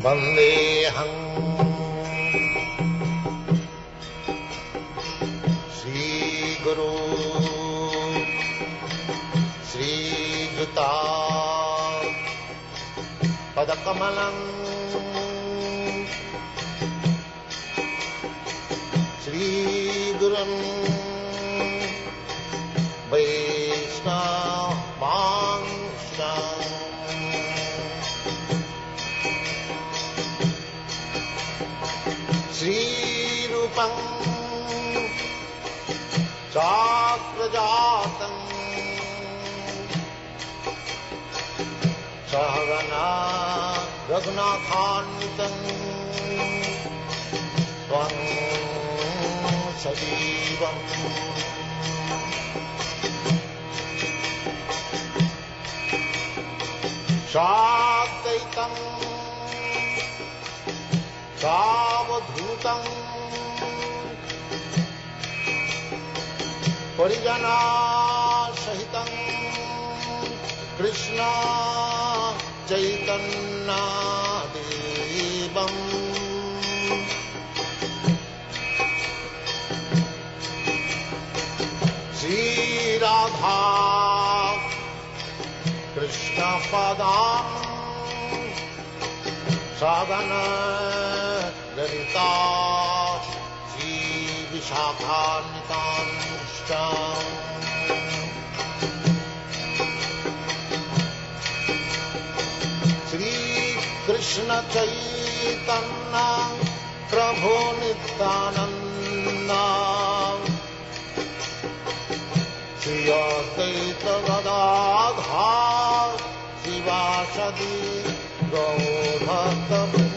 वन्देऽहं श्रीगुरु श्रीयुता पदकमलं श्रीगुरुं वैष्णवांश्च श्रीरूपं चाक्रजातं सहगना रघुनाथान्वितं त्वं सजीवम् साद्वैतं सावधूतं परिजनासहितं कृष्ण चैतन्यदेवम् श्रीराधा कृष्णपदां साधना ललिता श्रीविशाखान्वितांश्च श्रीकृष्ण चैतन्य प्रभु नित्यानन्द श्री अद्वैत गदाधर शिवासदि गौरभक्तवृन्द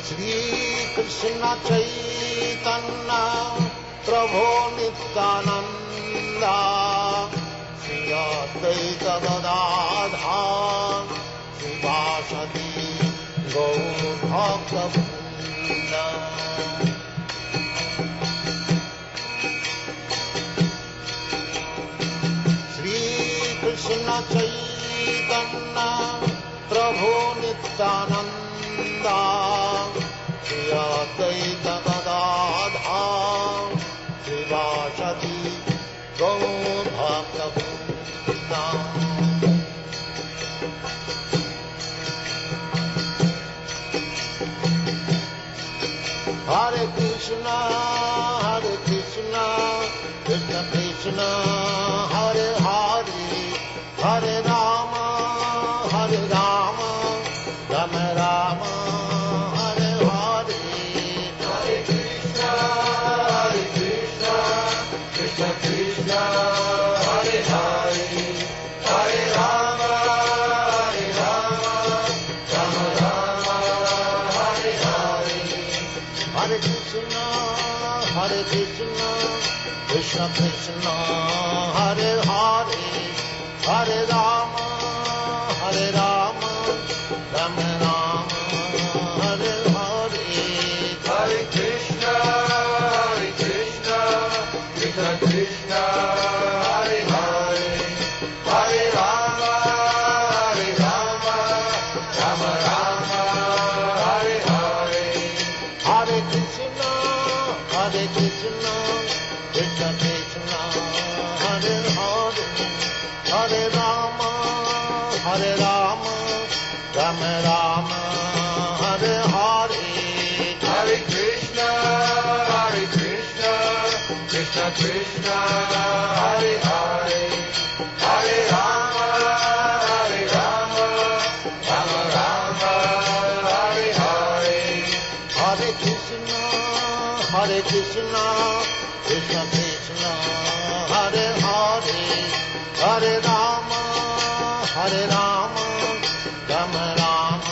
श्रीकृष्ण चैतन्य प्रभु नित्यानन्द श्री अद्वैत गदाधर शिवासदि गौरभक्तवृन्द श्रीकृष्ण चैतन्य प्रभु Nityanand Shri Advaita Gadadhar शिवासदि गौरभक्तवृन्द Hare Krishna, Krishna Krishna, Hare Hare, Hare Rama, Rama Rama, Hare Hare. Hare Krishna, Krishna Krishna, Hare Hare, Hare Rama, Rama Rama, Hare Hare. Hare Krishna, Krishna Krishna, Hare Hare, Hare Rama, Rama Rama, Hare Hare. Hare Krishna, Krishna Krishna, Hare Hare, Hare Rama, Rama Rama, Hare Hare. Hare Krishna, Krishna Krishna, Hare Hare, Hare Rama, Rama Rama, Hare Hare. Hare Krishna, Krishna Krishna, Hare Hare, Hare Rama, Rama Rama, Hare Hare. Hare Krishna, Krishna Krishna, Hare Hare, Hare Rama, Rama Rama,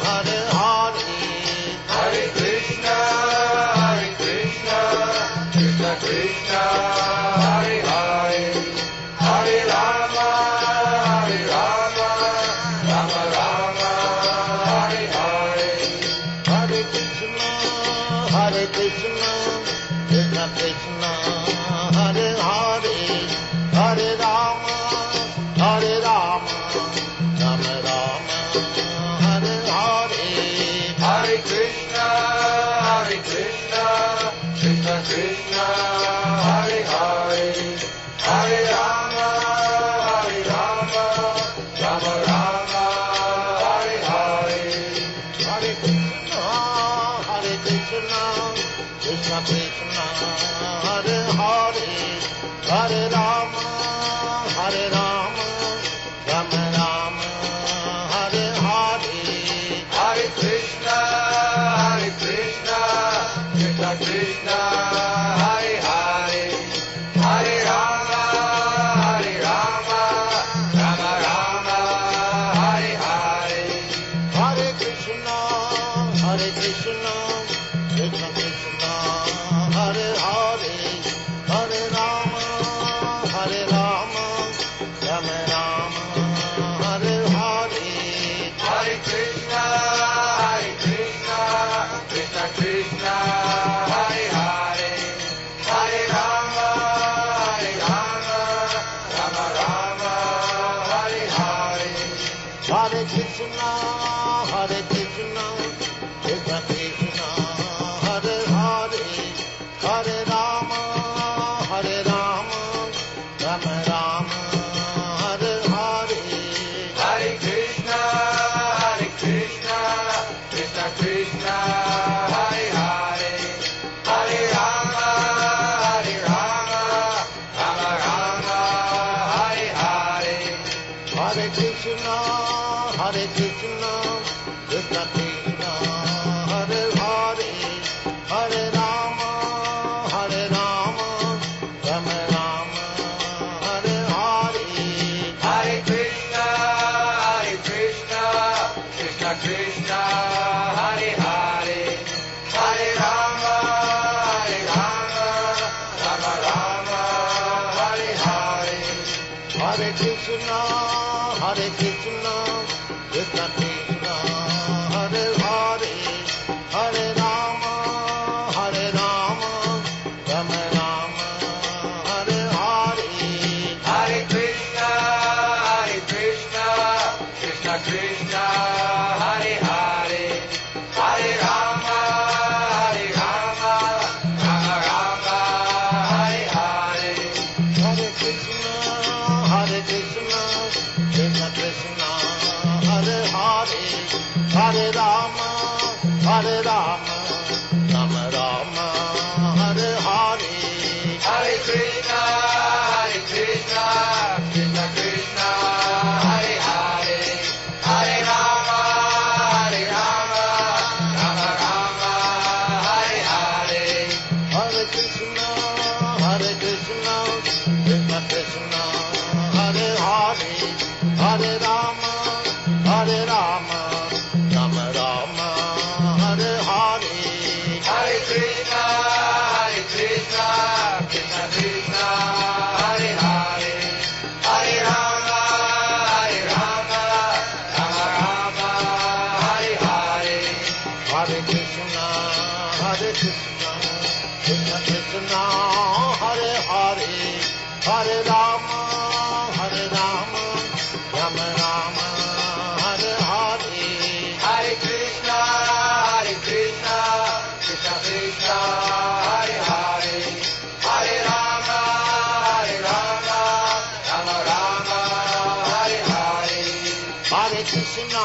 Hare Hare. Hare Krishna, Krishna Krishna, Hare Hare, Hare Rama, Rama Rama, Hare Hare. Hare Krishna, Krishna Krishna, Hare Hare, Hare Hare Hare, Hare Rama, Hare Rama, Rama Rama, Hare Hare. Hare Krishna, Krishna Krishna, Hare Hare, Hare Rama, Rama Rama, Hare Hare. Hare Krishna, Krishna Krishna, Hare Hare, Hare Rama, Rama Rama, Hare Hare. Hare Krishna, Krishna Krishna, Hare Hare, Hare Rama, Rama Rama, Hare Hare. Hare Krishna, Krishna Krishna, Hare Hare, Hare Rama, Rama Rama, Hare Hare. Hare Krishna, Krishna Krishna, Hare Hare, Hare Rama, Rama Rama, Hare Hare. Hare Krishna, Krishna Krishna, Hare Hare, Hare Rama, Rama Rama, Hare Hare. Hare Krishna, Krishna Krishna, Hare Hare, Hare Rama, Rama Rama, Hare Hare. Hare Krishna, Krishna Krishna, Hare Hare, Hare Rama, Rama Rama, Hare Hare. Hare Krishna, Krishna Krishna, Hare Hare, Hare Rama, Rama Rama, Hare Hare. Hare Krishna, Krishna Krishna, Hare Hare, Hare Rama, Rama Rama, Hare Hare. Hare Krishna, Krishna Krishna, Hare Hare, Hare Rama, Rama Rama, Hare Hare. Hare Krishna, Krishna Krishna, Hare Hare, Hare Rama, Rama Rama, Hare Hare. Hare Krishna, Krishna Krishna, Hare Hare, Hare Rama, Rama Rama, Hare Hare. Hare Krishna, Krishna Krishna, Hare Hare, Hare Rama, Rama Rama, Hare Hare. Hare Krishna, Krishna Krishna, Hare Hare, Hare Rama, Rama Rama, Hare Hare. Hare Krishna,